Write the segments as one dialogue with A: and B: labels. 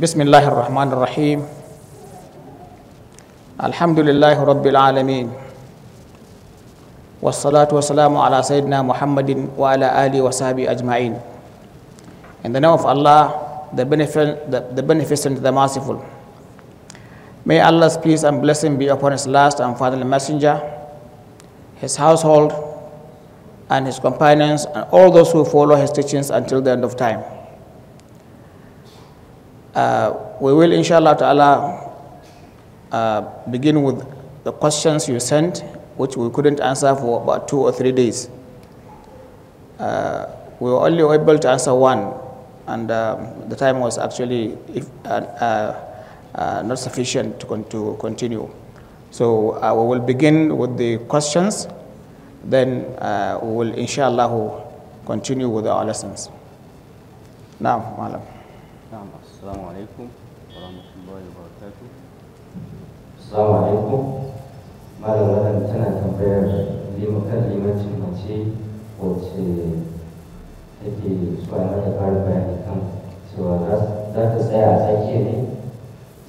A: بسم الله الرحمن الرحيم الحمد لله رب العالمين والصلاة والسلام على سيدنا محمد وعلى آله وصحبه أجمعين. In the name of Allah, the beneficent, the merciful. May Allah's peace and blessing be upon His last and final messenger, His household, and His companions, and all those who follow His teachings until the end of time. We will, inshallah ta'ala, begin with the questions you sent, which we couldn't answer for about 2 or 3 days. We were only able to answer one, and the time was actually not sufficient to continue. So we will begin with the questions, then we will, inshallah, continue with our lessons. Now, Malam.
B: Assalamu alaikum wa rahmatullahi wa barakatuh.
C: Assalamu alaikum. Malam tana tambayar kan limancin mace wacce take so a mata ƙarin bayani kan cewa za ta tsaya a tsakiya ne,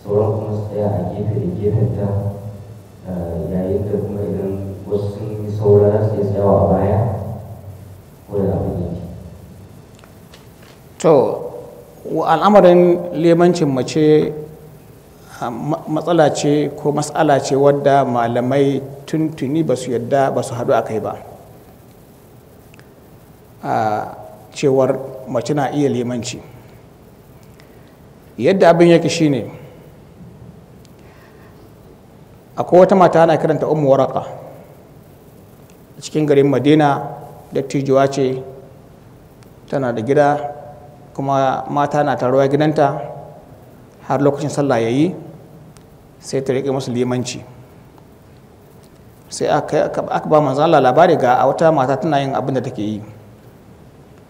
C: sauran kuma su tsaya a gefe da gefenta, yayin da kuma idan wasu sun yi saura za su iya tsayawa a baya ko da abin yake.
A: To, al'amarin limancin mace matsala ce ko matsala ce wadda malamai tuntuni ba su yadda ba su haɗu a kai ba, cewar mace na iya limanci. Yadda abin yake shine, akwai wata mata ana kiranta Ummu Waraka a cikin garin Madina, dattijuwa ce, tana da gida kuma mata na taruwa gidanta har lokacin sallah ya yi, sai ta riƙe musu limanci. Sai aka ba manzon Allah labari ga wata mata tana yin abin da take yi,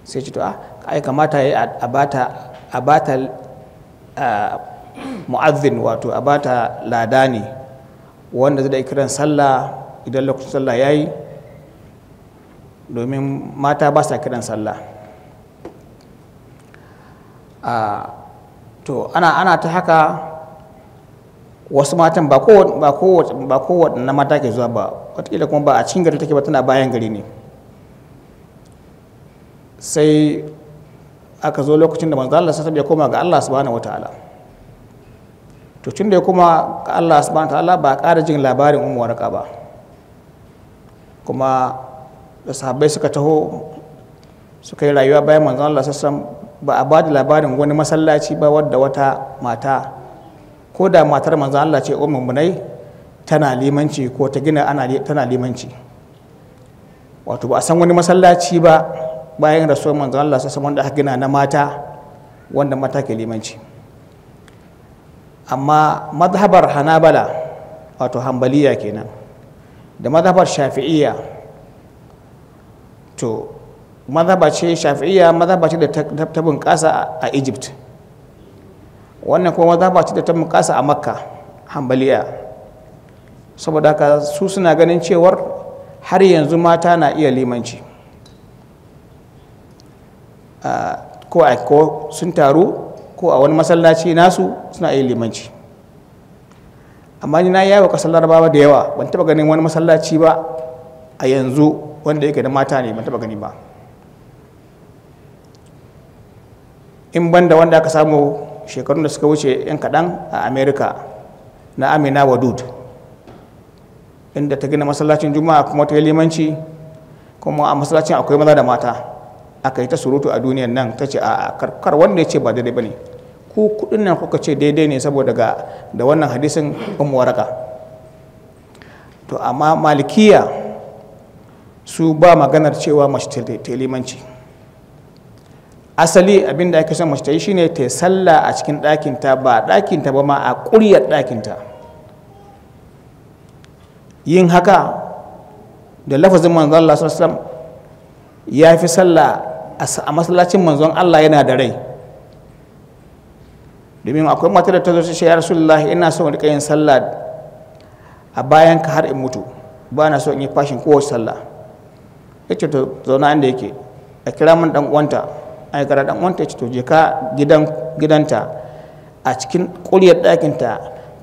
A: sai ce to ai kamata ya yi a bata mu'azzin, wato a bata ladani wanda zai kiran sallah idan lokacin sallah ya yi, domin mata ba sa kiran sallah. To ana ta haka, wasu matan ba kowaɗanne mata ke zuwa ba, wataƙila kuma ba a cikin gari take ba, tana bayan gari ne. Sai aka zo lokacin da manzo Allah sallallahu alaihi wasallam ya koma ga Allah subhanahu wataala. To tun da ya koma ga Allah subhanahu wataala ba a ƙara jin labarin Ummu Waraka ba, kuma da sahabbai suka taho suka yi rayuwa bayan manzo Allah sallallahu alaihi wasallam, ba a ba da labarin wani masallaci ba wadda wata mata, ko da matar manzo Allah ce Ummul Munai, tana limanci ko ta gina tana limanci. Wato ba a san wani masallaci ba bayan rasuwar manzo Allah sallallahu alaihi wasallam wanda aka gina na mata, wanda mata ke limanci. Amma mazhabar Hanabala, wato Hanbaliya kenan, da mazhabar Shafi'iyya, to mazhaba ce Shafi'iyya, mazhaba ce da ta bunƙasa a Egypt, wannan kuma mazhaba ce da ta bunƙasa a Makka, Hanbaliya. Saboda haka su suna ganin cewar har yanzu mata na iya limanci, ko sun taru ko a wani masallaci nasu suna iya limanci. Amma ni na yawo ƙasar Larabawa da yawa, ban taɓa ganin wani masallaci ba a yanzu wanda yake da mata ne, ban taɓa gani ba, in banda wanda aka samu shekarun da suka wuce yan kaɗan a America na Amina Wadud, inda ta gina masallacin Juma'a kuma ta yi limanci, kuma a masallacin akwai maza da mata. Aka yi ta surutu a duniyan nan, ta ce a kar wanda ya ce ba daidai ba ne, ku kuɗin nan kuka ce daidai ne saboda da wannan hadisin Ummu Waraka. To amma Malikiya su ba maganar cewa mace ta limanci. Asali abinda ake son mace ta yi shine ta sallah a cikin ɗakinta, ba ɗakinta ba ma a ƙuryar ɗakinta. Yin haka da lafazin manzon Allah sallallahu alaihi wasallam ya fi sallah a masallacin manzon Allah yana da rai. Domin akwai mata da ta zo ta ce, ya Rasulullahi, ina son rika yin sallah a bayan ka har in mutu, ba na so in yi fashin kowace sallah. Ya ce to zauna inda yake, a kira min dan uwanta ai gara dan wanta ce to je ka gidanta a cikin ƙuryar ɗakinta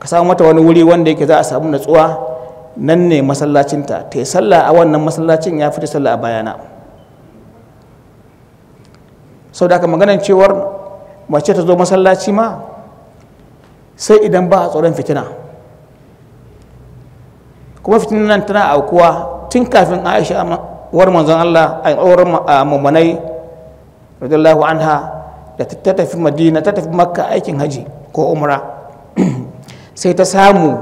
A: ka samu mata wani wuri wanda yake za a samu natsuwa, nan ne masallacinta, ta yi sallah a wannan masallacin ya fi ta sallah a bayana. sau da aka maganar cewar mace ta zo masallaci ma sai idan ba a tsoron fitina, kuma fitinan nan tana aukuwa tun kafin Aisha war manzon Allah a auren mummunai radiyallahu anha da ta tafi Madina, ta tafi Makka aikin haji ko umra sai ta samu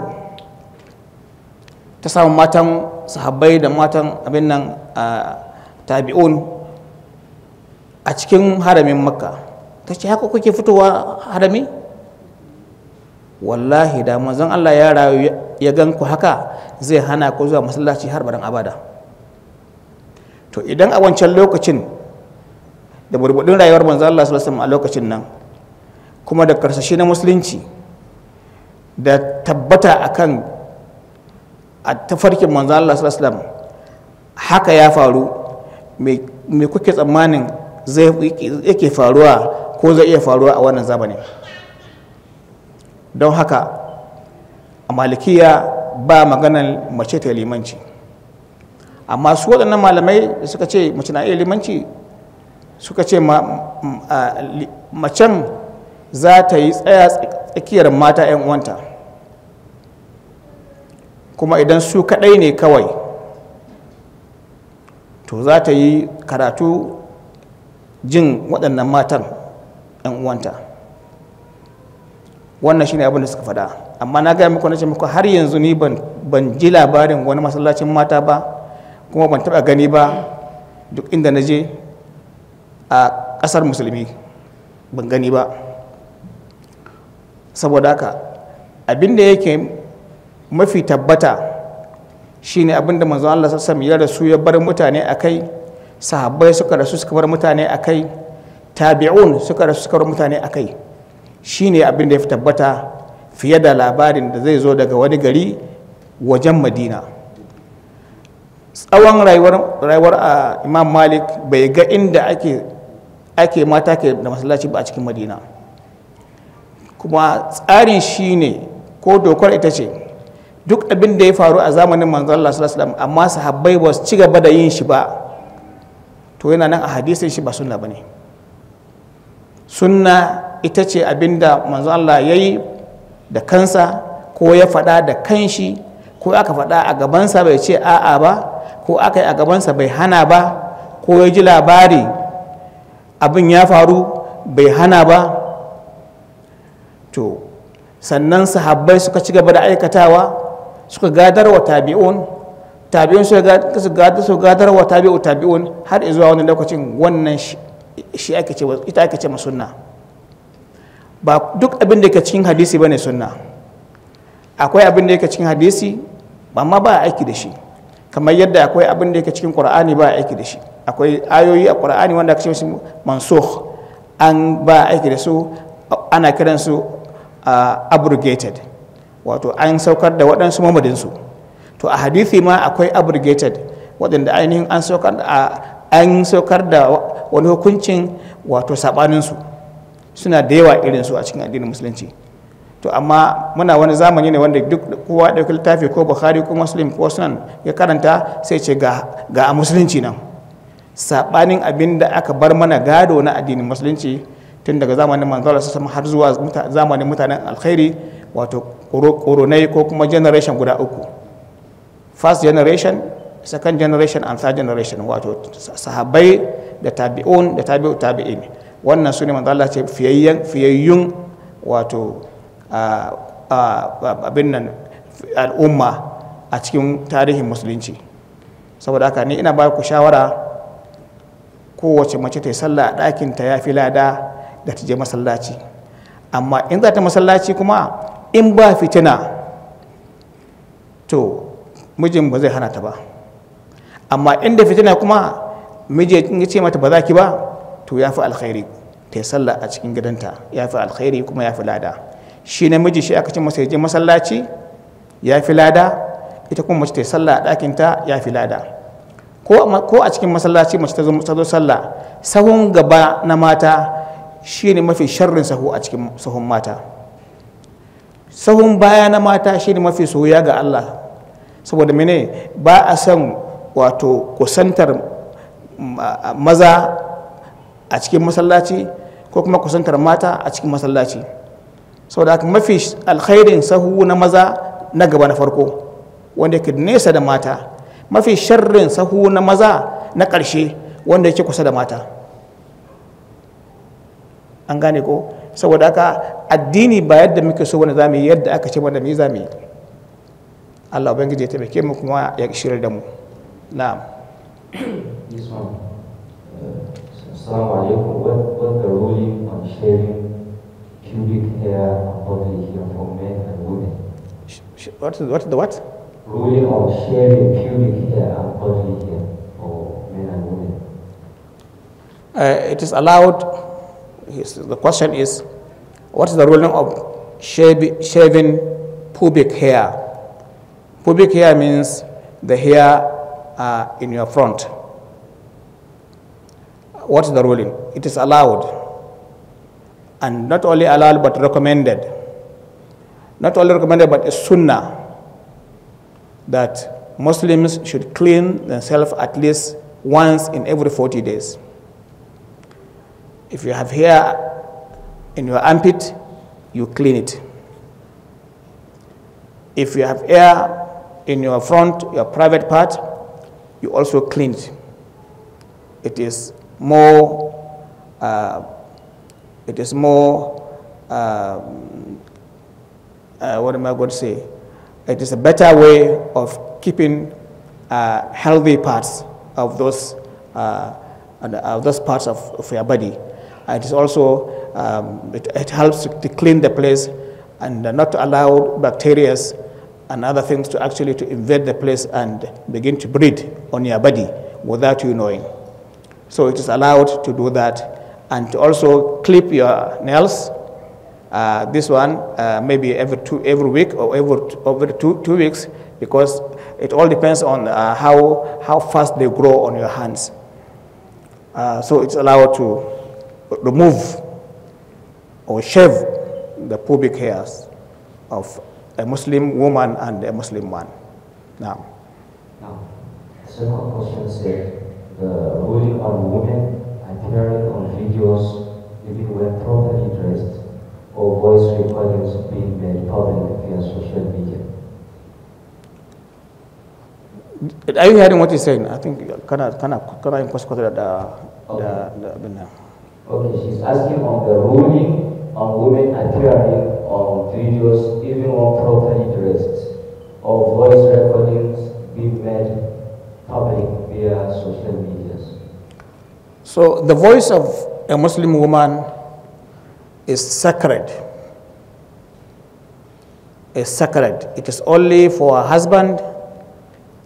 A: matan sahabbai da matan abin nan tabi'un a cikin haramin Makka. Ta ce haka kuke fitowa harami? Wallahi da manzon Allah ya rayu ya gan ku haka zai hana ku zuwa masallaci har baran abada. To idan a wancan lokacin da burbudin rayuwar manzon Allah sallallahu alaihi wasallam a lokacin nan kuma da karsashi na musulunci da tabbata akan a tafarkin manzon Allah sallallahu alaihi wasallam haka ya faru, me kuke tsammanin yake faruwa ko zai iya faruwa a wannan zamanin? Don haka a malikiya ba maganar mace ta limanci, amma su waɗannan malamai da suka ce mace na iya limanci suka ce macen za ta yi tsakiyar mata 'yan uwanta, kuma idan su kaɗai ne kawai to za ta yi karatu jin waɗannan matan 'yan uwanta. Wannan shine abin da suka faɗa, amma na gaya muku na ce muku har yanzu ni ban ji labarin wani masallacin mata ba, kuma ban taɓa gani ba duk inda na je a ƙasar musulmi ban gani ba. Saboda haka abin da yake mafi tabbata shine abin da manzon Allah sallallahu alaihi wasallam ya rasu ya bar mutane akai, sahabbai suka rasu suka bar mutane akai, tabi'un suka rasu suka bar mutane akai, shine abin da ya fi tabbata fiye da labarin da zai zo daga wani gari wajen Madina. Tsawon rayuwar a Imam Malik bai ga inda ake mata ke da masallaci ba a cikin Madina, kuma tsarin shine ko dokar ita ce duk abin da ya faru a zamanin manzon Allah sallallahu alaihi wasallam amma sahabbai ba su ci gaba da yin shi ba, to yana nan a hadisin shi ba sunna bane. Sunna ita ce abinda manzo Allah ya yi da kansa ko ya faɗa da kanshi ko aka faɗa a gabansa bai ce a'a ba, ko aka yi a gabansa bai hana ba, ko ya ji labari abin ya faru bai hana ba. To sannan sahabbai suka ci gaba da aikatawa, suka gadar wa tabi'un su gadar wa tabi'un har zuwa wani lokacin. Wannan shi ita ake ce sunna. Ba duk abin da yake cikin hadisi bane sunna, akwai abin da yake cikin hadisi amma ba a aiki da shi, kamar yadda akwai abin da yake cikin Qur'ani ba a aiki da shi. Akwai ayoyi a Qur'ani wanda aka ce su mansukh, an ba a aiki da su, ana kiran su abrogated, wato an saukar da waɗansu mamadinsu. To a hadisi ma akwai abrogated, waɗanda ainihin an saukar da wani hukuncin wato saɓaninsu, suna da yawa irinsu a cikin addinin musulunci. To amma muna wani zamani ne wanda duk kowa ɗauki littafi ko Bukhari ko Muslim ko Sunan ya karanta sai ce ga a musulunci nan, saɓanin abin da aka bar mana gado na addinin musulunci tun daga zamanin manzo Allah sallallahu alaihi wasallam har zuwa zamanin mutanen alkhairi, wato ƙoronai ko kuma generation guda uku: first generation, second generation and third generation, wato sahabbai da tabi'un da tabi'in. Wannan su ne manzo Allah ce fiyayyun wato abin nan al'umma a cikin tarihin musulunci. Saboda haka ni ina ba ku shawara, kowace mace ta yi sallah a ɗakinta ya fi lada da ta je masallaci. Amma in za ta masallaci kuma in ba fitina to mijin ba zai hana ta ba, amma inda fitina kuma miji ya ce mata ba za ki ba, to ya fi alkhairi ta yi sallah a cikin gidanta, ya fi alkhairi kuma ya fi lada. Shi namiji shi aka ce masa ya je masallaci ya fi lada, ita kuma mace ta yi sallah a ɗakinta ya fi lada. ko a cikin masallaci mace ta zo sallah, sahun gaba na mata shine mafi sharrin sahu a cikin sahun mata. Sahun baya na mata shine mafi soyayya ga Allah, saboda mene ba a son wato kusantar maza a cikin masallaci ko kuma kusantar mata a cikin masallaci. Saboda haka mafi alkhairin sahu na maza na gaba na farko wanda yake nesa da mata, mafi sharrin sahu na maza na ƙarshe wanda yake kusa da mata. An gane ko? Saboda haka addini ba yadda muke so wanda zamu yi, yadda aka ce wanda mu zamu yi. Allah ubangiji ya taimake mu kuma ya shirya da mu. Na'am.
C: This one. Assalamu alaikum. What the ruling on shaving pubic hair and body hair for men and women?
A: What the what?
C: Ruling on shaving pubic hair and body hair for men and women.
A: It is allowed. The question is, what is the ruling of shaving pubic hair? Pubic hair means the hair in your front. What is the ruling? It is allowed, and not only allowed but recommended. Not only recommended but a sunnah that Muslims should clean themselves at least once in every 40 days. If you have hair in your armpit, you clean it. If you have hair in your front, your private part, you also clean it. It is more, what am I going to say? It is a better way of keeping healthy parts of those parts of your body. It is also, it helps to clean the place and not to allow bacteria and other things to actually to invade the place and begin to breed on your body without you knowing. So it is allowed to do that, and to also clip your nails. This one maybe every week or every two weeks, because it all depends on how fast they grow on your hands. So it's allowed to remove or shave the pubic hairs of a Muslim woman and a Muslim man. Now,
C: the second question said, the ruling on women appearing on videos even when properly dressed or voice recordings being made public via social media.
A: Are you hearing what he's saying? I think can I
C: Okay, she's asking on the ruling on women appearing on videos even when properly dressed or voice recordings being made public via social medias.
A: So the voice of a Muslim woman is sacred. Is sacred. It is only for her husband,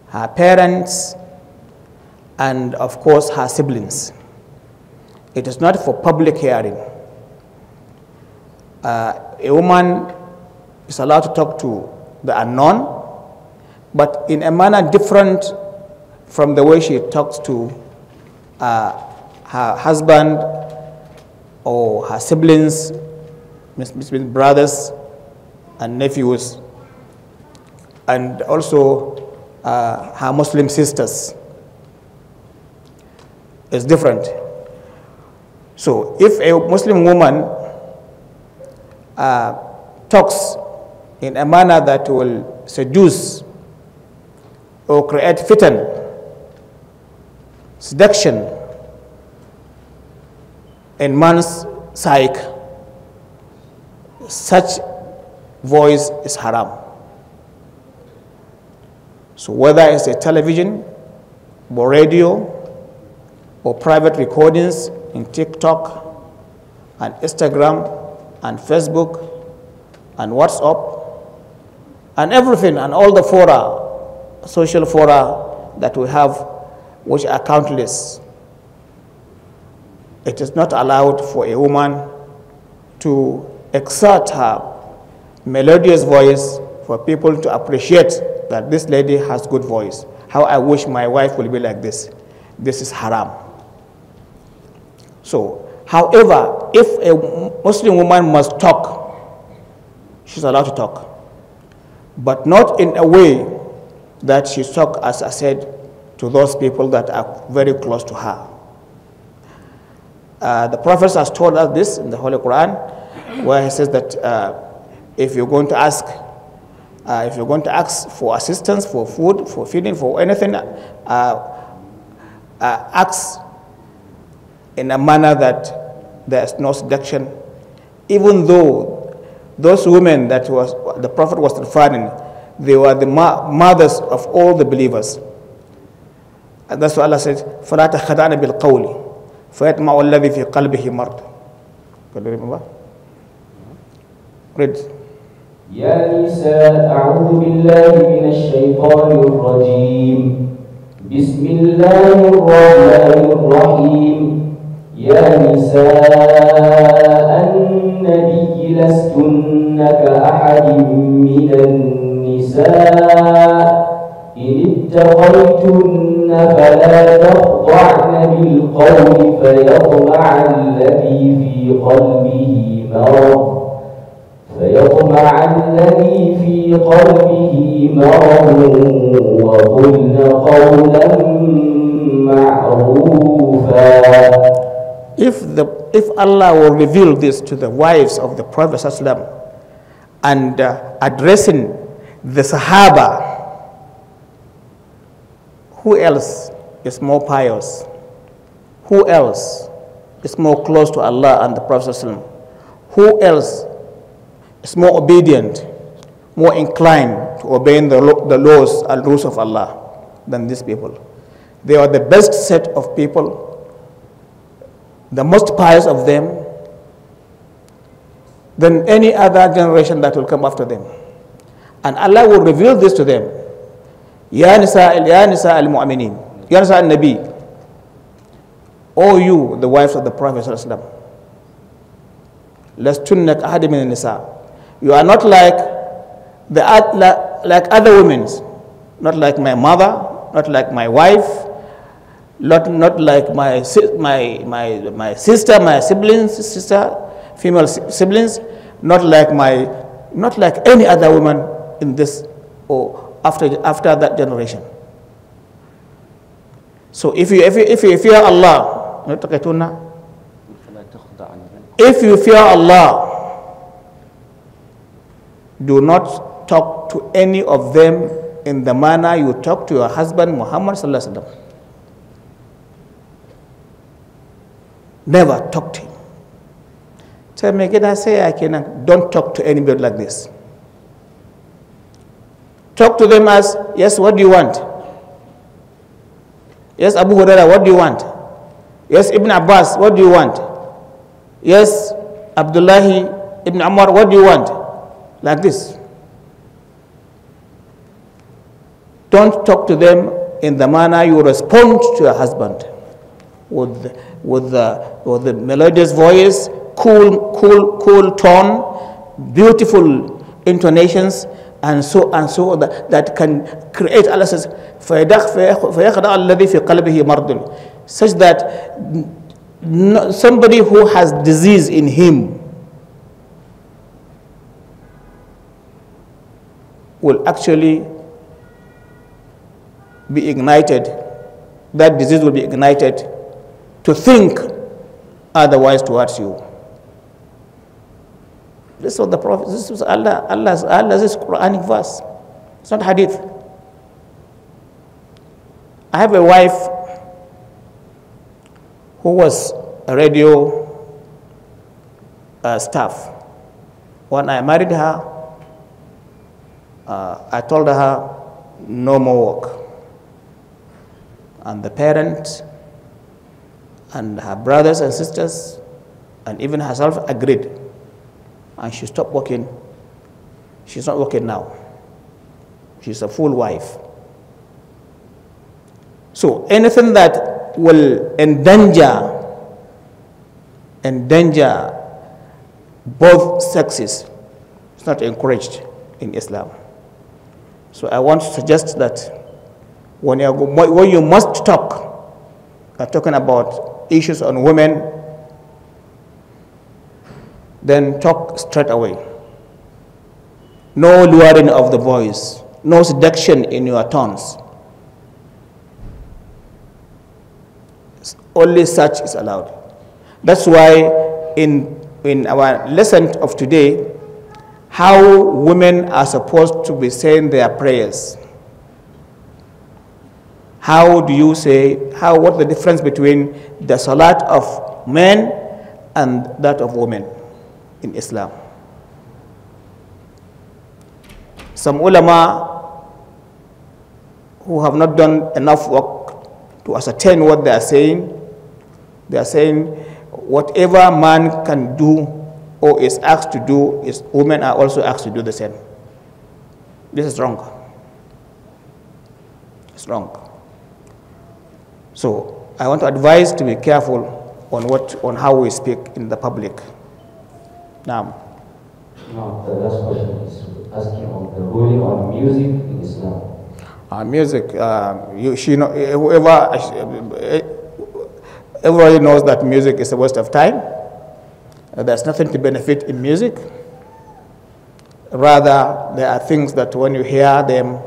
A: her parents, and of course her siblings. It is not for public hearing. A woman is allowed to talk to the unknown, but in a manner different from the way she talks to her husband or her siblings, brothers and nephews, and also her Muslim sisters. It's different. So if a Muslim woman talks in a manner that will seduce or create fitan, seduction in man's psyche, such voice is haram. So whether it's a television or radio or private recordings in TikTok and Instagram and Facebook and WhatsApp and everything and all the fora, social fora that we have, which are countless, it is not allowed for a woman to exert her melodious voice for people to appreciate that this lady has good voice. how I wish my wife will be like this. This is haram. So, however, if a Muslim woman must talk, she's allowed to talk, but not in a way that she talk, as I said, to those people that are very close to her. The Prophet has told us this in the Holy Quran, where he says that if you're going to ask for assistance, for food, for feeding, for anything, ask in a manner that there's no seduction, even though those women that the Prophet was referring, they were the mothers of all the believers. And that's why Allah said, فَلَا تَخَدَعْنَ بِالْقَوْلِ فَيَطْمَعُ الَّذِي فِي قَلْبِهِ مَرْضٌ. Can you remember? Read.
C: يا نساء أعوذ بالله من الشيطان الرجيم بسم الله الرحمن الرحيم يا نساء النبي لستن كأحد من النساء إن اتقيتن فلا تخضعن بالقول فيطمع الذي في قلبه مرض وقلن قولا معروفا.
A: If Allah will reveal this to the wives of the Prophet ﷺ and addressing the Sahaba, who else is more pious? Who else is more close to Allah and the Prophet ﷺ? Who else is more obedient, more inclined to obeying the laws and rules of Allah than these people? They are the best set of people, the most pious of them, than any other generation that will come after them. And Allah will reveal this to them. Ya nisa al-mu'minin, Ya nisa al-nabi, O you, the wives of the Prophet ﷺ, lastunna ka'ahadin min nisa. You are not like other women, not like my mother, not like my wife, not like my sister, my female siblings, not like any other woman in this or after that generation. So if you fear Allah, if you fear Allah, do not talk to any of them in the manner you talk to your husband Muhammad sallallahu alaihi wasallam. Never talk to him. Tell me again, I say I cannot. Don't talk to anybody like this. Talk to them as, yes, what do you want? Yes, Abu Hurairah, what do you want? Yes, Ibn Abbas, what do you want? Yes, Abdullahi Ibn Umar, what do you want? Like this. Don't talk to them in the manner you respond to your husband, with the melodious voice, cool tone, beautiful intonations, and so that can create, Allah says, فَيَخْدَعَ الَّذِي فِي قَلْبِهِ مَرْضٌ, such that somebody who has disease in him will actually be ignited, that disease will be ignited to think otherwise towards you. This was the Prophet, this was Allah's Quranic verse. It's not hadith. I have a wife who was a radio staff. When I married her, I told her no more work. And the parents and her brothers and sisters and even herself agreed. And she stopped working. She's not working now. She's a full wife. So anything that will endanger both sexes is not encouraged in Islam. So I want to suggest that when you must talk, talking about issues on women, then talk straight away. No lowering of the voice, no seduction in your tones. Only such is allowed. That's why in our lesson of today, how women are supposed to be saying their prayers. How do you say, what's the difference between the salat of men and that of women in Islam? Some ulama who have not done enough work to ascertain what they are saying whatever man can do or is asked to do, women are also asked to do the same. This is wrong. It's wrong. So I want to advise to be careful on how we speak in the public. Now
C: the last question is asking on the ruling on music in Islam.
A: Music, everybody knows that music is a waste of time. There's nothing to benefit in music. Rather, there are things that when you hear them,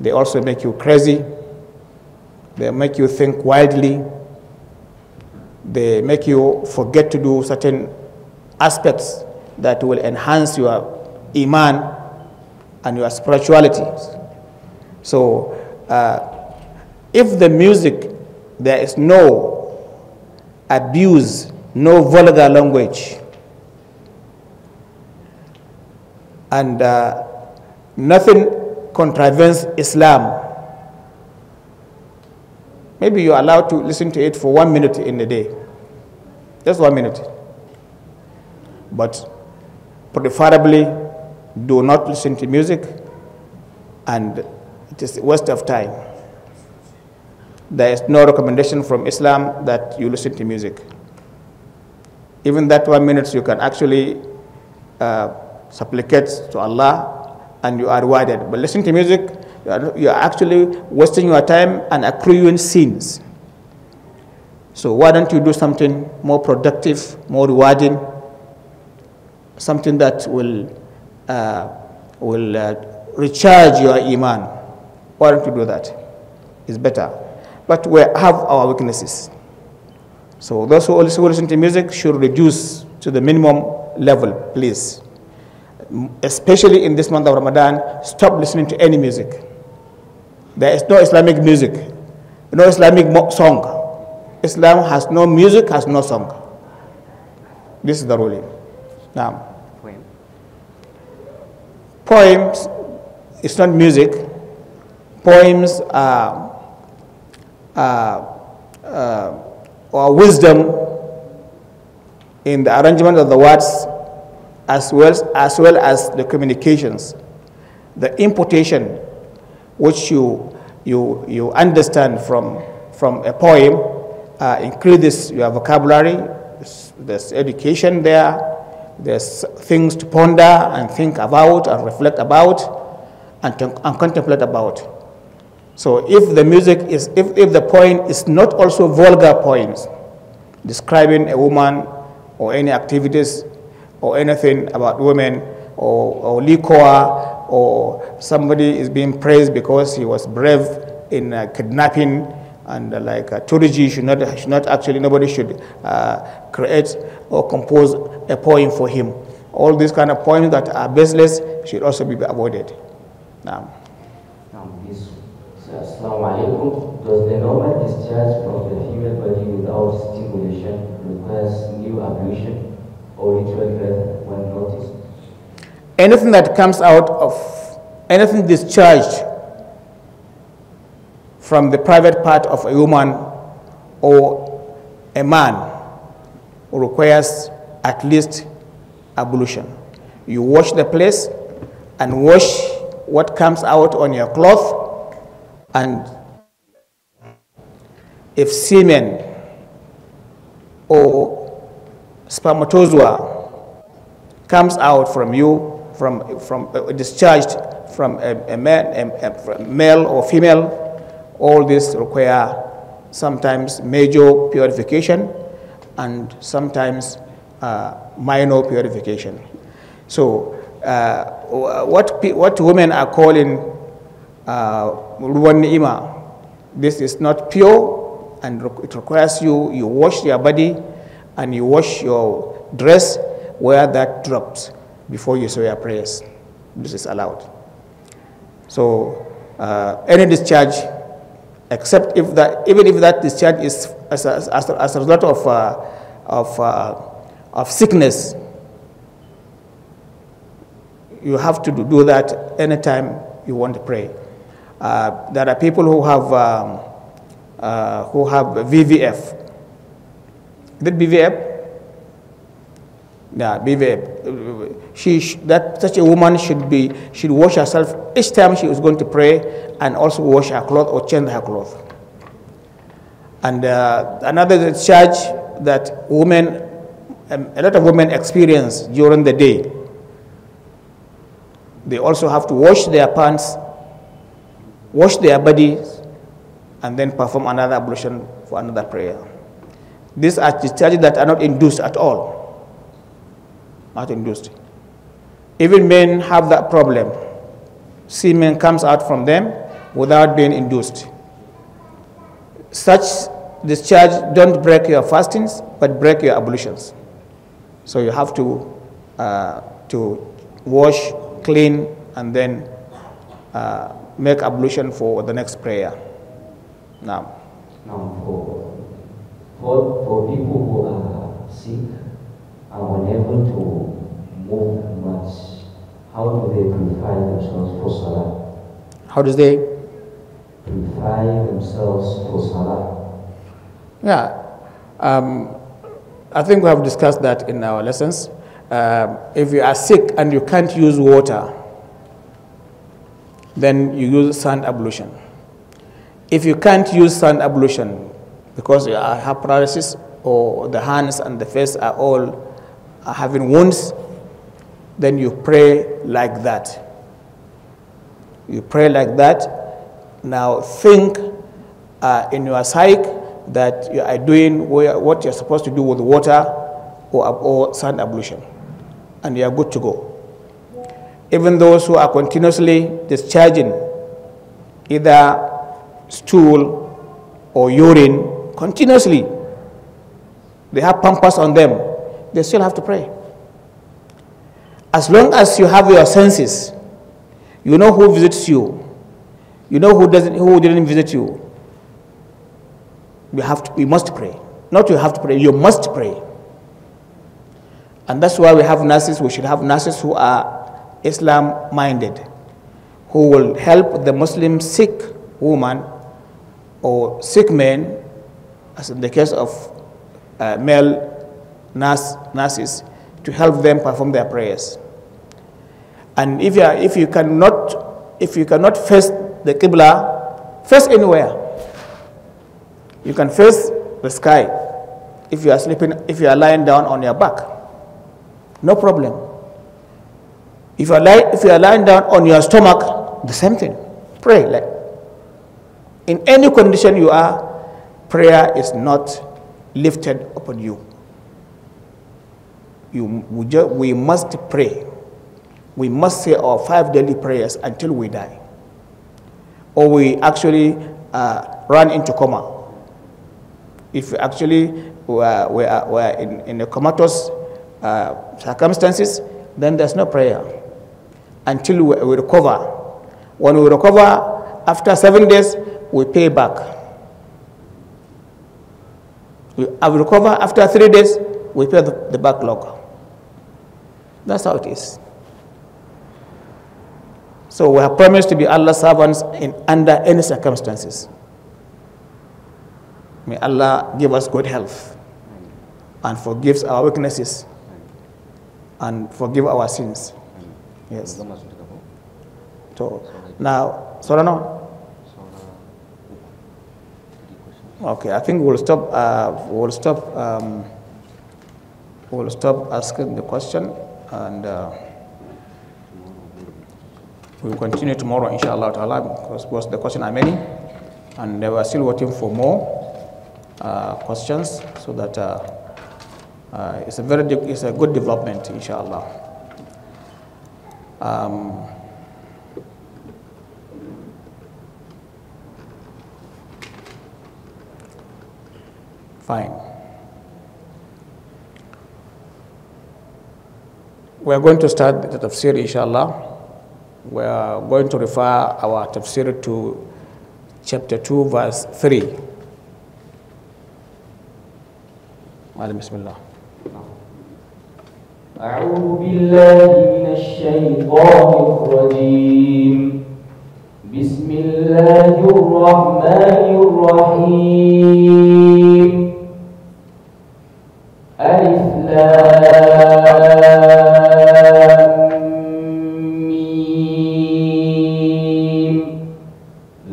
A: they also make you crazy. They make you think wildly. They make you forget to do certain aspects that will enhance your iman and your spirituality. So, if the music, there is no abuse, no vulgar language, and nothing contravenes Islam, maybe you're allowed to listen to it for 1 minute in a day. Just 1 minute. But preferably, do not listen to music, and it is a waste of time. There is no recommendation from Islam that you listen to music. Even that 1 minute, you can actually supplicate to Allah and you are rewarded. But listening to music, you are actually wasting your time and accruing sins. So why don't you do something more productive, more rewarding, something that will recharge your iman? Why don't you do that? It's better. But we have our weaknesses. So those who also listen to music should reduce to the minimum level, please. Especially in this month of Ramadan, stop listening to any music. There is no Islamic music, no Islamic song. Islam has no music, has no song. This is the ruling. Now, poems, it's not music. Poems are or wisdom in the arrangement of the words, as well as the communications, the imputation which you understand from a poem increases your vocabulary. There's education there. There's things to ponder and think about and reflect about and contemplate about. So if the music is, if the poem is not also vulgar poems, describing a woman or any activities or anything about women or liquor, or somebody is being praised because he was brave in kidnapping, and like Turiji should not actually, nobody should create or compose a poem for him. All these kind of poems that are baseless should also be avoided. Now.
C: Assalamu alaikum. Does the normal discharge from the female body without stimulation requires new ablution or ritual breath when noticed?
A: Anything that comes out of, anything discharged from the private part of a woman or a man requires at least ablution. You wash the place and wash what comes out on your cloth, and if semen or spermatozoa comes out from you, from discharged from a male or female, all this require sometimes major purification and sometimes minor purification. So what women are calling ruwan ni'ima, this is not pure, and it requires you wash your body and you wash your dress where that drops before you say your prayers. This is allowed. So any discharge, except if that, even if that discharge is as a result of sickness, you have to do that anytime you want to pray. There are people who have VVF. Is it BVF? Yeah, BVF. Such a woman should wash herself each time she is going to pray, and also wash her clothes or change her clothes. And another charge that women, a lot of women experience during the day, they also have to wash their pants, wash their bodies, and then perform another ablution for another prayer. These are discharges that are not induced at all. Not induced. Even men have that problem. Semen comes out from them without being induced. Such discharge don't break your fastings, but break your ablutions. So you have to wash, clean, and then make ablution for the next prayer. Now
C: for people who are sick and unable to move much, how do they purify themselves for Salah?
A: How do they
C: purify themselves for Salah?
A: Yeah, I think we have discussed that in our lessons. If you are sick and you can't use water, then you use sand ablution. If you can't use sand ablution because you have paralysis or the hands and the face are all having wounds, then you pray like that. You pray like that. Now think in your psyche that you are doing what you're supposed to do with water or sand ablution, and you are good to go. Even those who are continuously discharging either stool or urine continuously, they have pampers on them, they still have to pray. As long as you have your senses, you know who visits you, you know who didn't visit you, you must pray. Not you have to pray, you must pray. And that's why we have nurses. We should have nurses who are Islam minded, who will help the Muslim sick woman or sick man, as in the case of male nurses, to help them perform their prayers. And if you cannot face the Qibla, face anywhere. You can face the sky if you are sleeping, if you are lying down on your back. No problem. If you are lying down on your stomach, the same thing. Pray. Like in any condition you are, prayer is not lifted upon you. We must pray. We must say our 5 daily prayers until we die, or we actually run into coma. If actually we are in a comatose circumstances, then there's no prayer until we recover. When we recover, after 7 days, we pay back. We recover after 3 days, we pay the backlog. That's how it is. So we have promised to be Allah's servants under any circumstances. May Allah give us good health and forgives our weaknesses and forgive our sins. Yes. So now, Sorano. Okay, I think we'll stop. We'll stop asking the question, and we'll continue tomorrow, inshallah ta'ala, because the questions are many. and they were still waiting for more questions, so that it's a good development, inshallah. Fine. We are going to start the tafsir, inshallah. We are going to refer our tafsir to chapter 2, verse 3. Bismillah.
C: أعوذ بالله من الشيطان الرجيم. بسم الله الرحمن الرحيم. ألف لام ميم.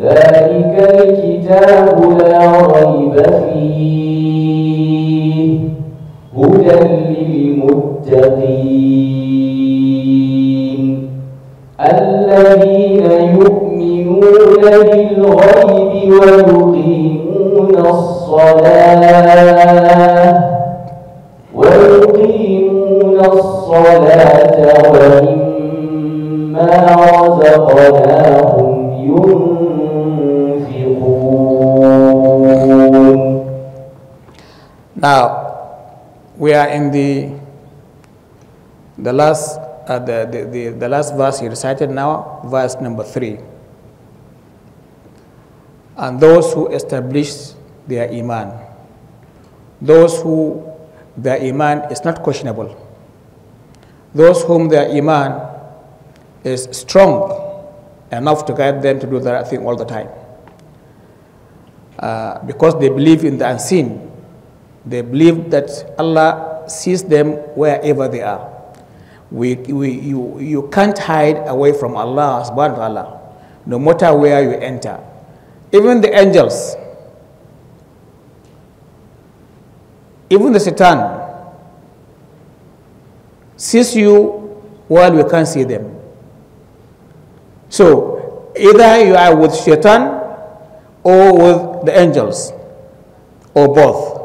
C: ذلك الكتاب لا ريب فيه هدى للمتقين الذين يؤمنون بالغيب ويقيمون الصلاة ومما رزقناهم ينفقون.
A: Now, we are in the last the last verse he recited now, verse number 3. And those who establish their iman, those who their iman is not questionable, those whom their iman is strong enough to guide them to do the right thing all the time, because they believe in the unseen. They believe that Allah sees them wherever they are. You can't hide away from Allah subhanahu wa ta'ala, no matter where you enter. Even the angels, even the Satan sees you while you can't see them. So either you are with Shaitan or with the angels, or both.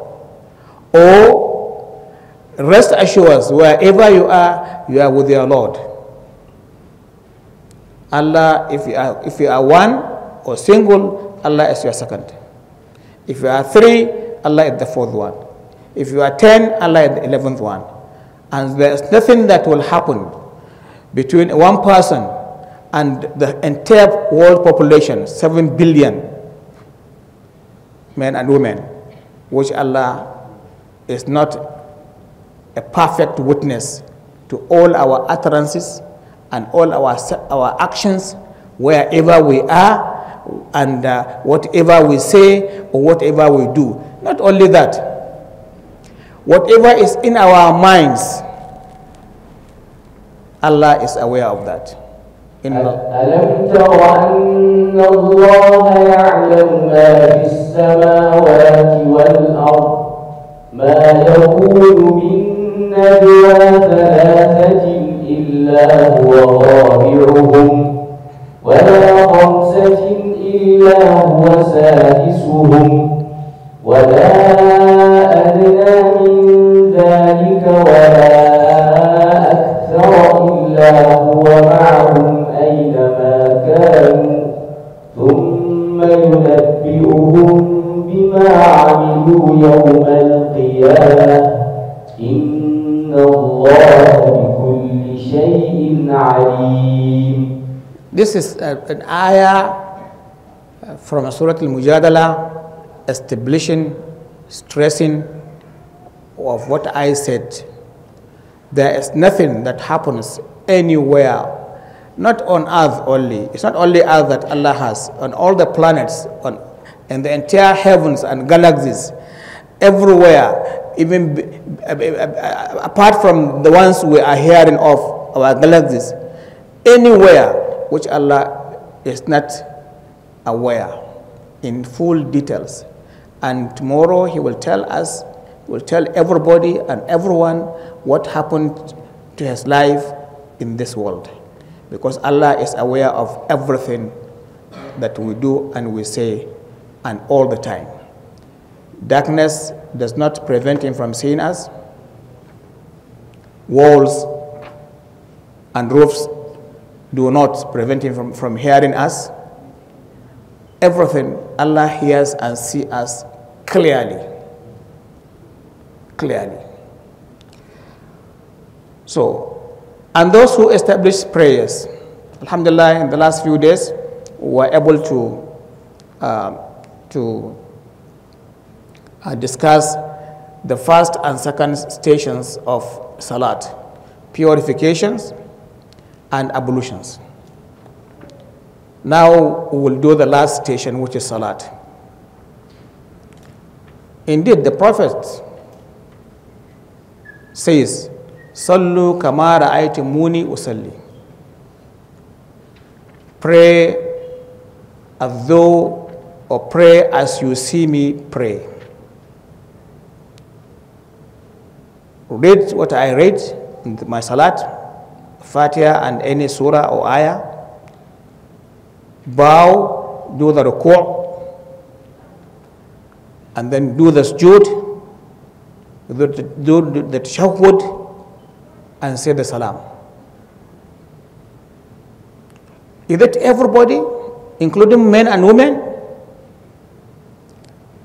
A: Or rest assured, wherever you are with your Lord. Allah, if you are one or single, Allah is your second. If you are 3, Allah is the 4th one. If you are 10, Allah is the 11th one. And there's nothing that will happen between one person and the entire world population, 7 billion men and women, which Allah is not a perfect witness to all our utterances and all our actions, wherever we are, and whatever we say or whatever we do. Not only that, whatever is in our minds, Allah is aware of that.
C: ألم تر أن الله يعلم ما في السماوات والأرض ما يكون من نجوى ثلاثة إلا هو رابعهم ولا 5 إلا هو سادسهم ولا أدنى من ذلك ولا أكثر إلا هو معهم أينما كانوا ثم ينبئهم بما عملوا يوم القيامة إن الله بكل شيء عليم.
A: This is an ayah from Surah Al-Mujadala, establishing, stressing of what I said. There is nothing that happens anywhere, not on earth only. It's not only earth that Allah has, on all the planets, and the entire heavens and galaxies, everywhere, even apart from the ones we are hearing of, our galaxies, anywhere which Allah is not aware in full details. And tomorrow He will tell us, will tell everybody and everyone what happened to his life in this world. Because Allah is aware of everything that we do and we say and all the time. Darkness does not prevent him from seeing us. Walls and roofs do not prevent him from hearing us. Everything, Allah hears and sees us clearly. Clearly. So, and those who establish prayers, alhamdulillah, in the last few days, were able to discuss the first and second stations of Salat, purifications and ablutions. Now we will do the last station, which is Salat. Indeed, the Prophet says, Sallu kama ra'aytumuni usalli. Pray as though, or pray as you see me pray. Read what I read in my Salat, Fatiha and any surah or ayah. Bow, do the ruku', and then do the sujood, do the tashahhud, and say the salam. Is it everybody, including men and women?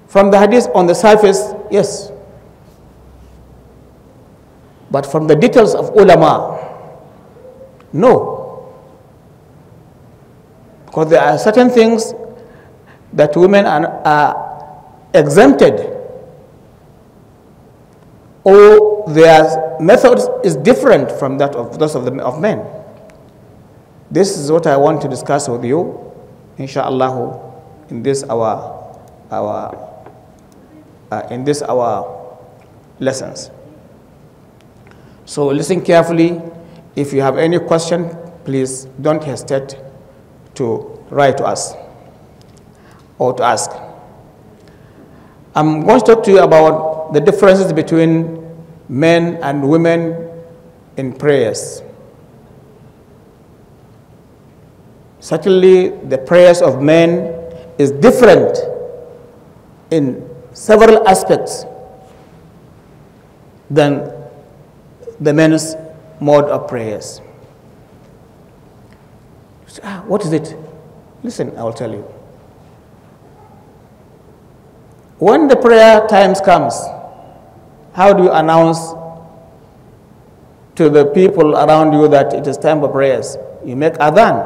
A: From the hadith on the surface, yes. But from the details of ulama, no. Because there are certain things that women are exempted, or their methods is different from that of those of men. This is what I want to discuss with you, inshallah, in this our lessons. So listen carefully. If you have any question, please don't hesitate to write to us or to ask. I'm going to talk to you about the differences between men and women in prayers. Certainly, the prayers of men is different in several aspects than the men's mode of prayers. What is it? Listen, I will tell you. When the prayer times comes, how do you announce to the people around you that it is time for prayers? You make adhan.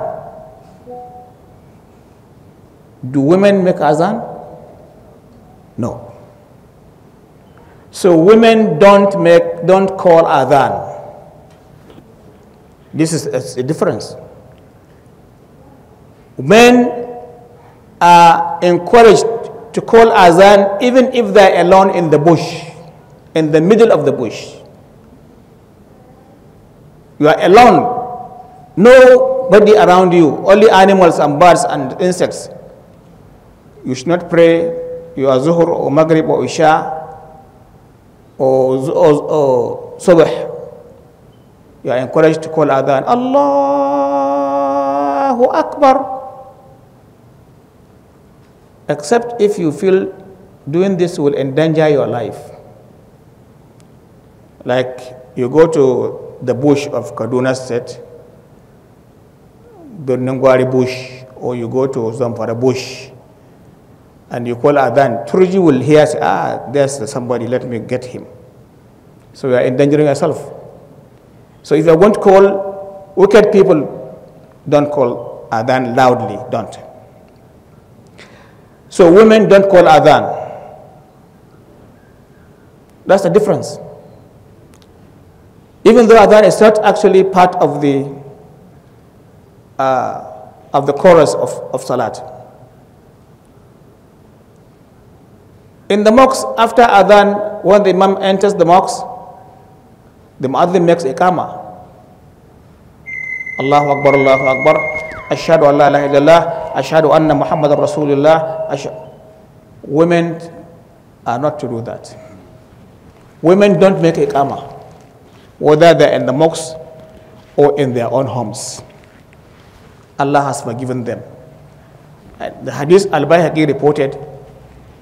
A: Do women make adhan? No. So women don't call adhan. This is a difference. Men are encouraged to call adhan even if they're alone in the bush, in the middle of the bush. You are alone, nobody around you, only animals and birds and insects. You should not pray your zuhur or maghrib or isha or subh. You are encouraged to call adhan, Allahu Akbar. Except if you feel doing this will endanger your life. Like you go to the bush of Kaduna State, the Nangwari bush, or you go to Zamfara bush, and you call adhan, Turji will hear, say, there's somebody, let me get him. So you are endangering yourself. So if you are going to call wicked people, don't call adhan loudly, don't. So women don't call adhan. That's the difference. Even though adhan is not actually part of the chorus of salat. In the mosque, after adhan, when the imam enters the mosque, the muaddin makes iqama. Allahu Akbar, Allahu Akbar. Ashhadu an la ilaha illallah. Ashhadu anna Muhammadan Rasulullah. Women are not to do that. Women don't make iqama, whether they're in the mosque or in their own homes. Allah has forgiven them. The hadith Al-Bayhaqi reported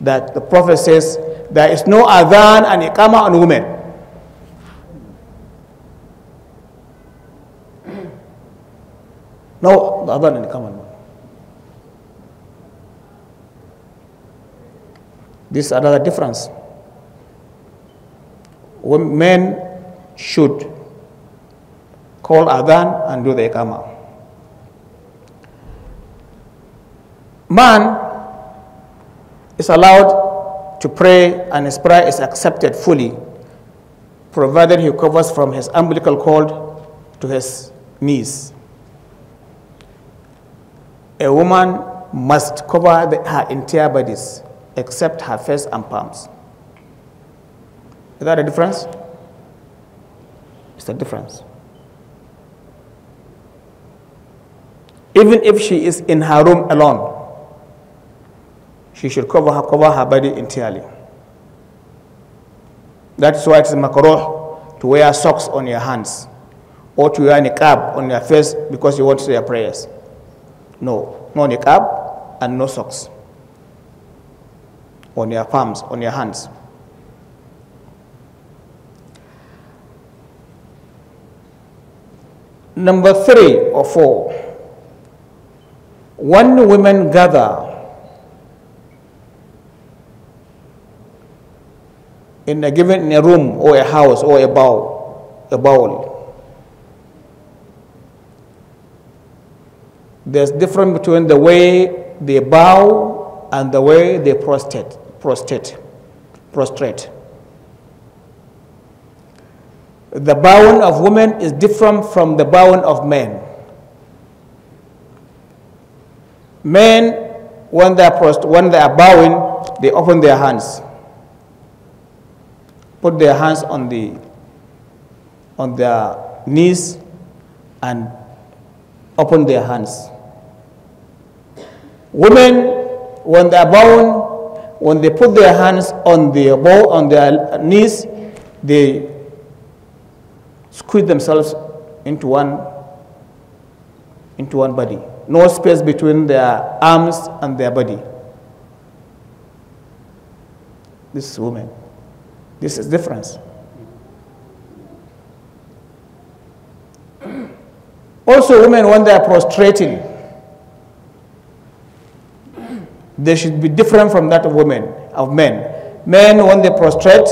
A: that the Prophet says there is no adhan and iqama on women. No adhan and iqama on women. This is another difference. Men should call adhan and do the iqama. Man is allowed to pray and his prayer is accepted fully, provided he covers from his umbilical cord to his knees. A woman must cover her entire bodies except her face and palms. Is that a difference? It's a difference. Even if she is in her room alone, she should cover her body entirely. That's why it's makruh to wear socks on your hands or to wear niqab on your face because you want to say your prayers. No niqab and no socks on your palms, on your hands. Number 3 or 4, when women gather in a room or a house or a bowl, there's difference between the way they bow and the way they prostrate. The bowing of women is different from the bowing of men. Men, when they are bowing, they open their hands, put their hands on their knees, and open their hands. Women, when they are bowing, when they put their hands on their knees, they squeeze themselves into one body. No space between their arms and their body. This is women. This is difference. Also, women, when they are prostrating, they should be different from that of men. Men, when they prostrate,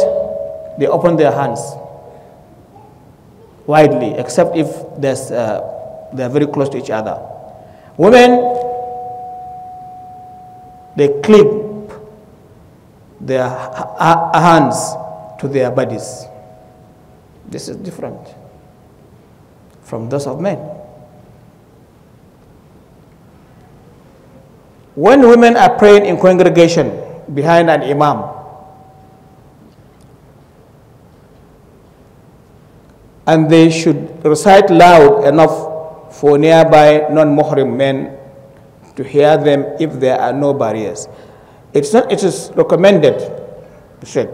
A: they open their hands widely, except if they're very close to each other. Women, they clip their hands to their bodies. This is different from those of men. When women are praying in congregation behind an imam, and they should recite loud enough for nearby non-muhrim men to hear them if there are no barriers. It is recommended, Sheikh,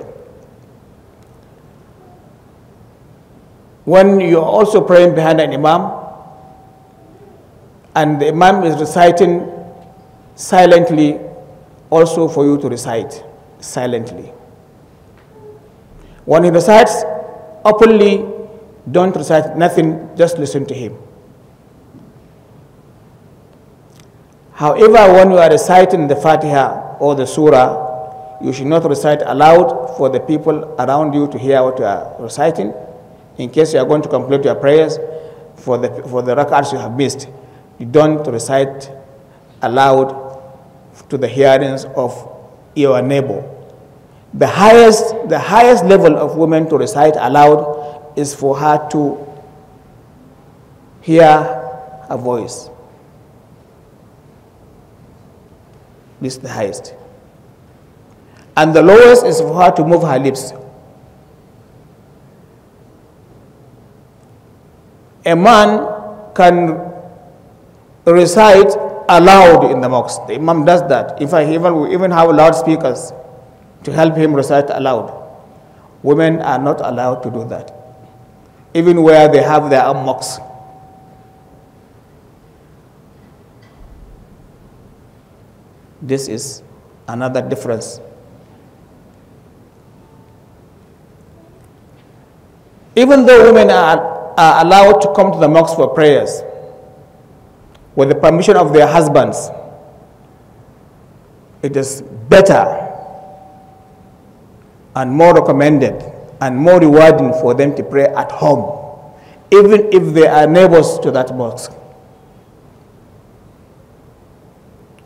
A: when you are also praying behind an imam and the imam is reciting silently, also for you to recite silently. When he recites openly, don't recite nothing, just listen to him. However, when you are reciting the Fatiha or the Surah, you should not recite aloud for the people around you to hear what you are reciting. In case you are going to complete your prayers for the rak'ahs you have missed, you don't recite aloud to the hearings of your neighbor. The highest level of women to recite aloud is for her to hear her voice. This is the highest. And the lowest is for her to move her lips. A man can recite aloud in the mosque. The imam does that. In fact, we even have loudspeakers to help him recite aloud. Women are not allowed to do that, even where they have their own mosques. This is another difference Even though women are allowed to come to the mosque for prayers with the permission of their husbands, it is better and more recommended and more rewarding for them to pray at home, even if they are neighbors to that mosque.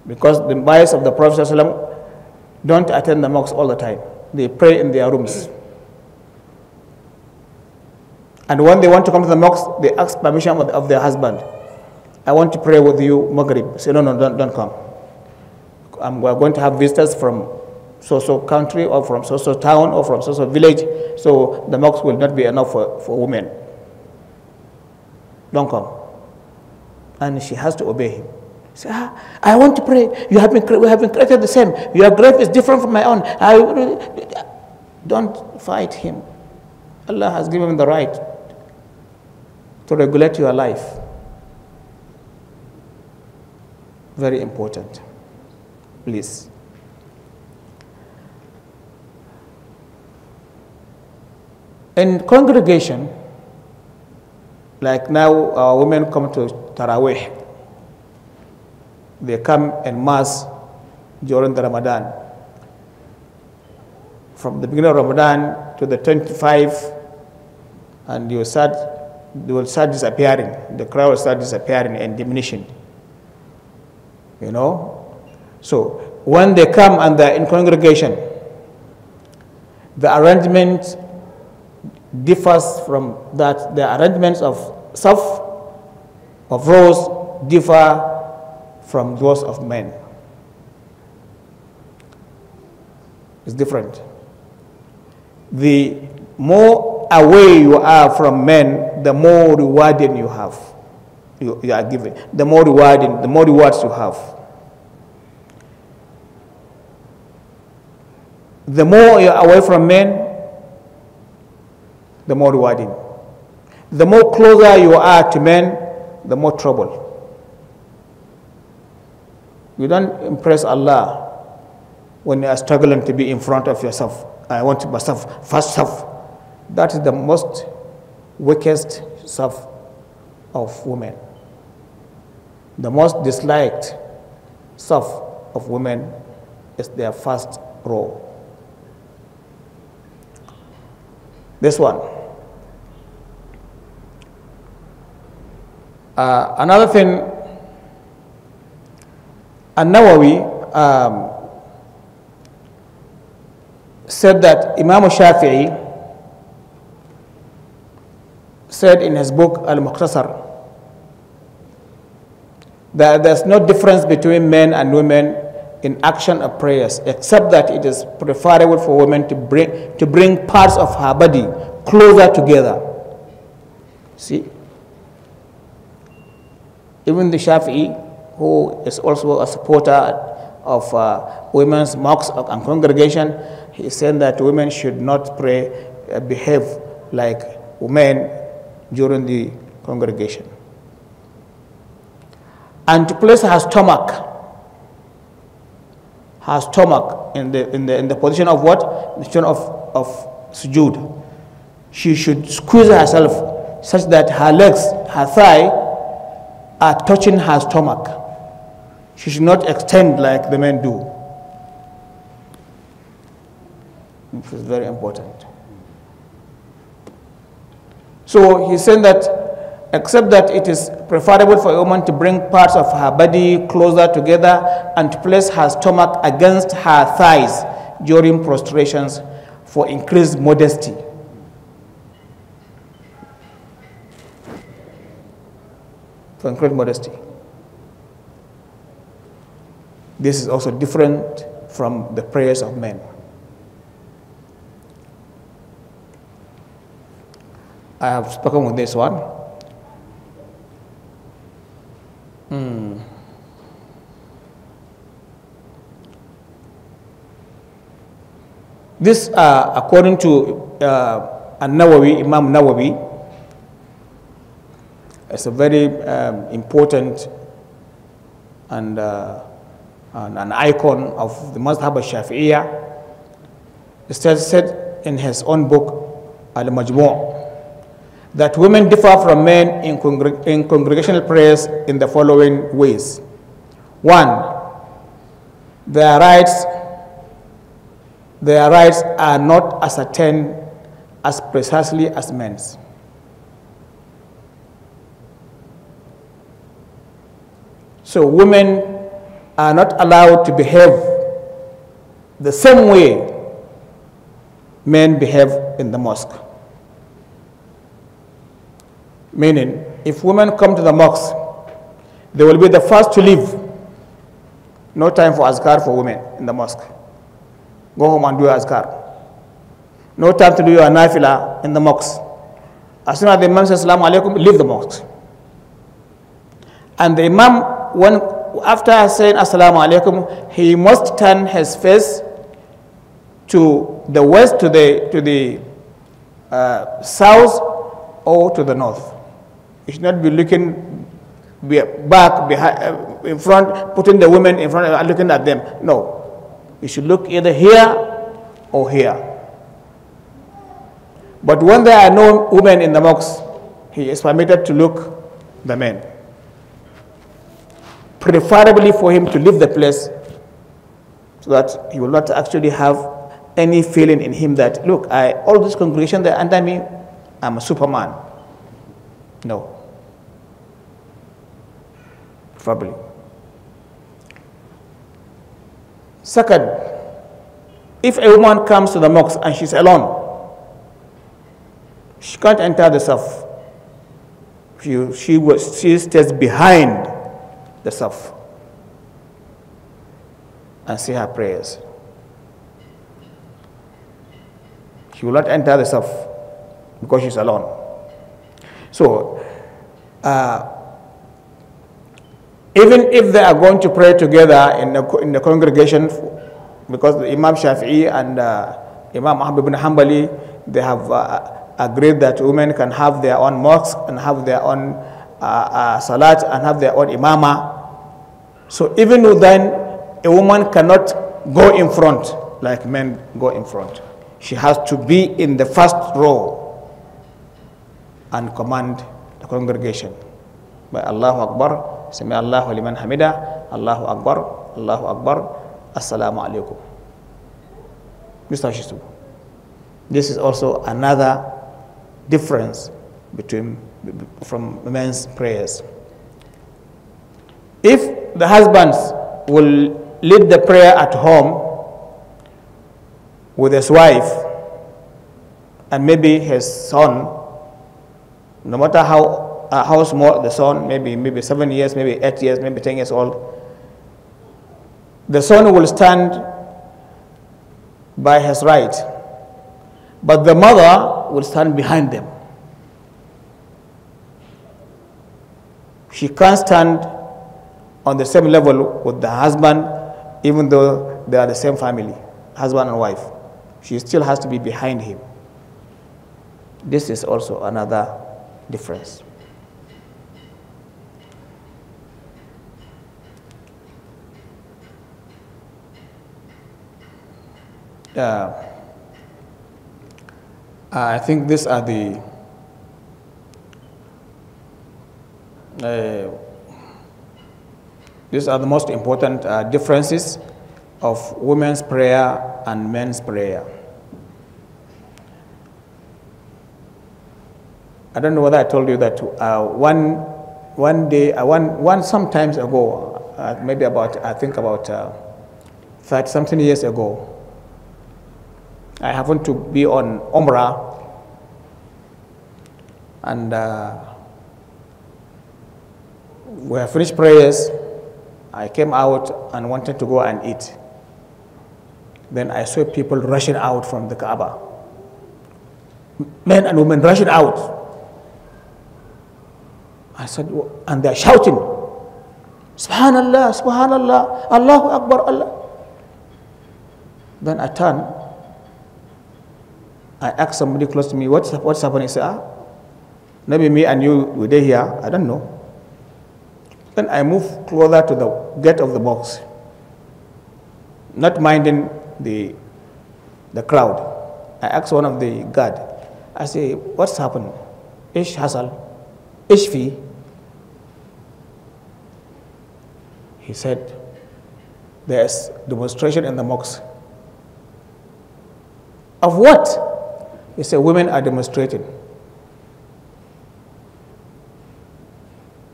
A: Because the bias of the Prophet ﷺ don't attend the mosque all the time. They pray in their rooms. And when they want to come to the mosque, they ask permission of their husband. I want to pray with you Maghrib. Say, no, don't come. We're going to have visitors from so-so country or from so-so town or from so-so village, so the mosque will not be enough for women. Don't come. And she has to obey him. Say, I want to pray. We have been created the same. Your grave is different from my own. Don't fight him. Allah has given him the right to regulate your life. Very important. Please. In congregation, like now our women come to Taraweeh. They come en mass during the Ramadan. From the beginning of Ramadan to the 25, and they will start disappearing. The crowd will start disappearing and diminishing. You know? So when they come and they're in congregation, the arrangement differs from that. The arrangements of saf, of rows, differ from those of men. It's different. The more away you are from men, the more rewarding you have. You are given. The more rewarding, the more rewards you have. The more you're away from men, the more rewarding. The more closer you are to men, the more trouble. You don't impress Allah when you are struggling to be in front of yourself. I want to myself first self. That is the most weakest self of women. The most disliked self of women is their first row. This one. Another thing, An-Nawawi said that Imam Shafi'i said in his book Al-Muqtasar that there's no difference between men and women in action of prayers, except that it is preferable for women to bring parts of her body closer together. See? Even the Shafi'i, who is also a supporter of women's mosques and congregation, he said that women should not behave like men during the congregation. And to place her stomach in the position of what? The position of sujood. She should squeeze herself such that her legs, her thigh, are touching her stomach. She should not extend like the men do. This is very important. So he said that except that it is preferable for a woman to bring parts of her body closer together and to place her stomach against her thighs during prostrations for increased modesty. For increased modesty. This is also different from the prayers of men. I have spoken with this one. This, according to An-Nawawi, Imam Nawawi, is a very important and an icon of the Mazhab al-Shafi'iyah. It said in his own book, Al-Majmu', that women differ from men in congregational prayers in the following ways. One, their rights are not ascertained as precisely as men's. So women are not allowed to behave the same way men behave in the mosque. Meaning, if women come to the mosque, they will be the first to leave. No time for azkar for women in the mosque. Go home and do your azkar. No time to do your nafila in the mosque. As soon as the imam says assalamu alaikum, leave the mosque. And the imam, after saying assalamu alaikum, he must turn his face to the west, to the south, or to the north. He should not be looking back, behind, in front, putting the women in front and looking at them. No. You should look either here or here. But when there are no women in the mosque, he is permitted to look the men. Preferably for him to leave the place so that he will not actually have any feeling in him that, look, all this congregation, they're under me, I'm a superman. No. Preferably. Second, if a woman comes to the mosque and she's alone, she can't enter the saf. She stays behind the saf and say her prayers. She will not enter the saf because she's alone. So, even if they are going to pray together in the congregation, because the Imam Shafi'i and Imam Ahmad ibn Hanbali, they have agreed that women can have their own mosque and have their own salat and have their own imama. So even then, a woman cannot go in front like men go in front. She has to be in the first row and command the congregation by Allahu Akbar, Sami Allahu liman hamida, Allahu Akbar, Assalamu alaikum. This is how she should. This is also another difference from men's prayers. If the husbands will lead the prayer at home with his wife and maybe his son, no matter how small the son, maybe 7 years, maybe 8 years, maybe 10 years old, the son will stand by his right, but the mother will stand behind them. She can't stand on the same level with the husband, even though they are the same family, husband and wife. She still has to be behind him. This is also another difference. I think these are the most important differences of women's prayer and men's prayer. I don't know whether I told you that some times ago, maybe about 30-something years ago, I happened to be on Umrah, and we have finished prayers. I came out and wanted to go and eat. Then I saw people rushing out from the Kaaba. Men and women rushing out. I said, and they're shouting, Subhanallah, Subhanallah, Allahu Akbar, Allah. Then I turned. I asked somebody close to me, what's happening? He said, maybe me and you were there here, I don't know. Then I moved closer to the gate of the box, not minding the crowd. I asked one of the guard, I say, what's happened? Ish Hasal, Ishfi. He said, there's demonstration in the mosque. Of what? He said, women are demonstrating.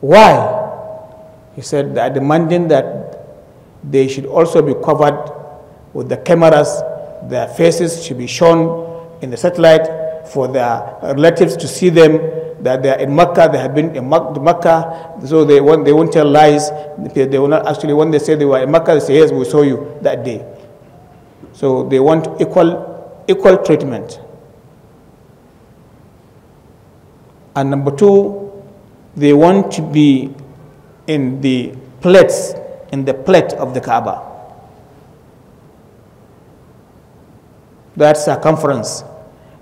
A: Why? He said, they are demanding that they should also be covered with the cameras. Their faces should be shown in the satellite for their relatives to see them, that they are in Mecca, they have been in Mecca, so they won't tell lies. They will not actually, when they say they were in Mecca, they say, yes, we saw you that day. So they want equal treatment. And number two, they want to be in the plate of the Kaaba. That circumference,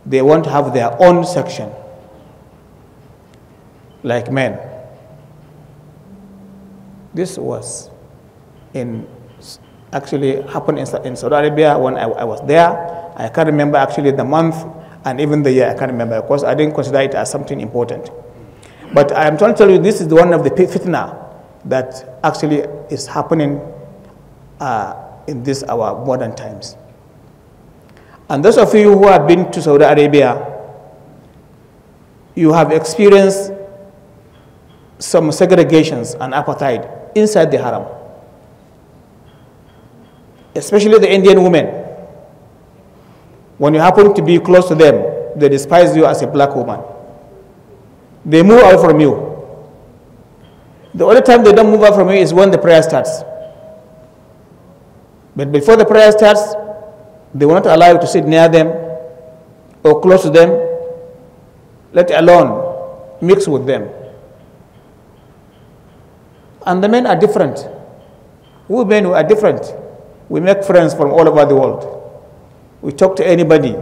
A: they want to have their own section, like men. This was actually happened in Saudi Arabia when I was there. I can't remember actually the month and even the year. I can't remember because I didn't consider it as something important. But I am trying to tell you, this is one of the fitna that actually is happening in our modern times. And those of you who have been to Saudi Arabia, you have experienced some segregations and apartheid inside the haram, especially the Indian women. When you happen to be close to them, they despise you as a black woman. They move out from you. The only time they don't move out from you is when the prayer starts. But before the prayer starts, they will not allow you to sit near them or close to them, let alone mix with them. And the men are different. We men are different. We make friends from all over the world. We talk to anybody.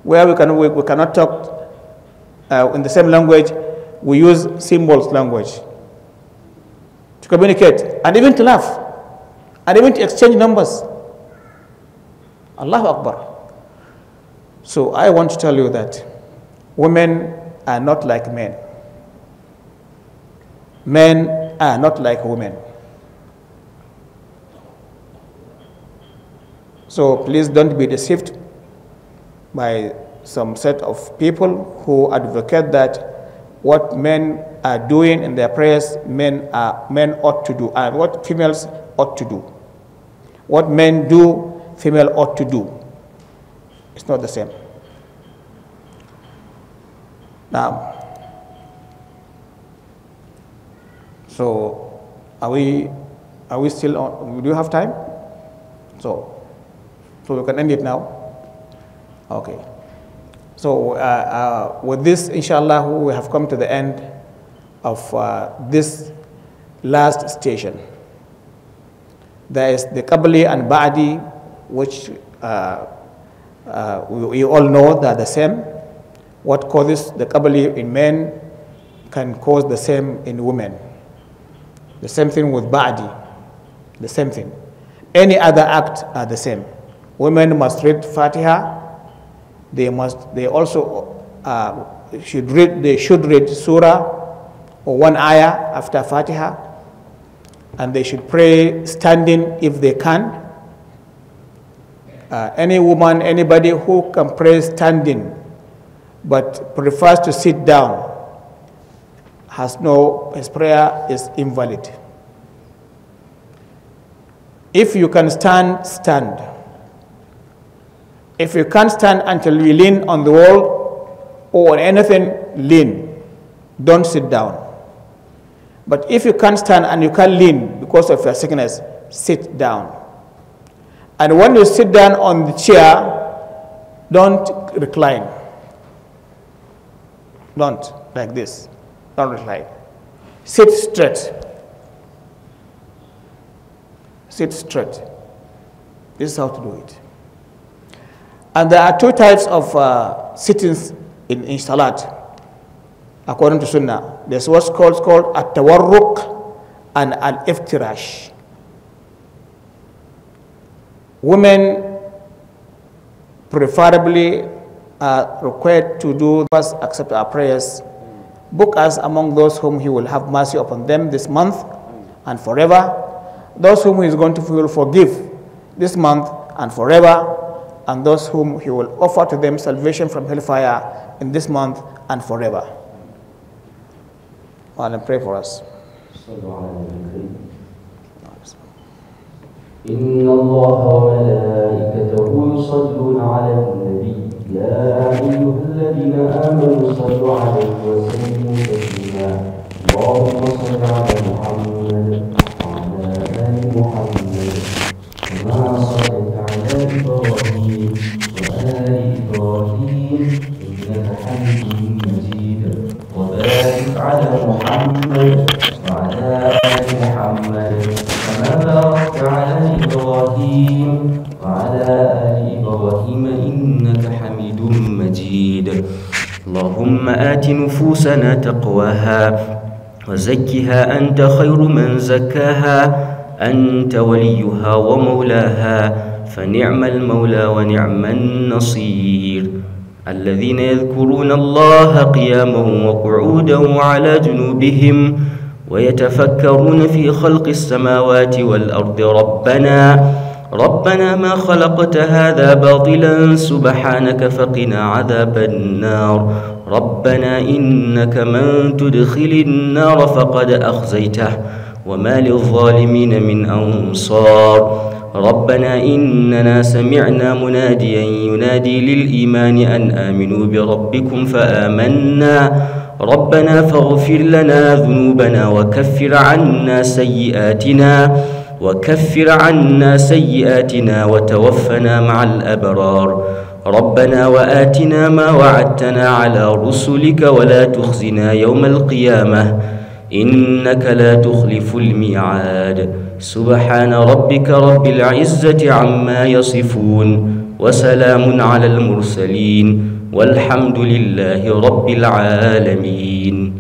A: Where we cannot talk in the same language, we use symbols language to communicate and even to laugh and even to exchange numbers. Allahu Akbar. So I want to tell you that women are not like men. Men are not like women. So please don't be deceived by some set of people who advocate that what men are doing in their prayers, men ought to do, and what females ought to do. What men do, female ought to do. It's not the same. Now, so are we still on? Do you have time? So we can end it now. Okay. So with this, inshallah, we have come to the end of this last station. There is the Qabli and Ba'di, which we all know that the same. What causes the Qabli in men can cause the same in women. The same thing with Ba'di, the same thing. Any other act are the same. Women must read Fatiha. They also should read surah or one ayah after Fatiha, and they should pray standing if they can. Any woman, anybody who can pray standing but prefers to sit down his prayer is invalid. If you can stand, stand. If you can't stand until you lean on the wall or on anything, lean. Don't sit down. But if you can't stand and you can't lean because of your sickness, sit down. And when you sit down on the chair, don't recline. Don't, like this. Don't recline. Sit straight. Sit straight. This is how to do it. And there are two types of sittings in Salat, according to Sunnah. There's what's called at-tawarruk and al-iftirash. Women preferably are required to do us accept our prayers. Book us among those whom He will have mercy upon them this month and forever. Those whom He is going to forgive this month and forever. And those whom He will offer to them salvation from hellfire in this month and forever. And pray for us.
C: إن الله وملائكته يصلون على النبي يا أيها الذين آمنوا صلوا عليه وسلموا تسليما اللهم صل على محمد وعلى آل محمد كما صليت على إبراهيم وآل إبراهيم إنك حميد مجيد وبارك على محمد وعلى آل محمد كما باركت على إبراهيم وعلى آل إبراهيم إنك حميد مجيد اللهم آت نفوسنا تقواها وزكها أنت خير من زكاها أنت وليها ومولاها فنعم المولى ونعم النصير الذين يذكرون الله قياما وقعودا وعلى جنوبهم ويتفكرون في خلق السماوات والأرض ربنا ما خلقت هذا باطلا سبحانك فقنا عذاب النار ربنا إنك من تدخل النار فقد أخزيته وما للظالمين من أنصار ربنا إننا سمعنا مناديا ينادي للإيمان أن آمنوا بربكم فآمنا ربنا فاغفر لنا ذنوبنا وكفر عنا سيئاتنا وتوفنا مع الأبرار ربنا وآتنا ما وعدتنا على رسلك ولا تخزنا يوم القيامة إنك لا تخلف الميعاد سبحان ربك رب العزة عما يصفون وسلام على المرسلين والحمد لله رب العالمين.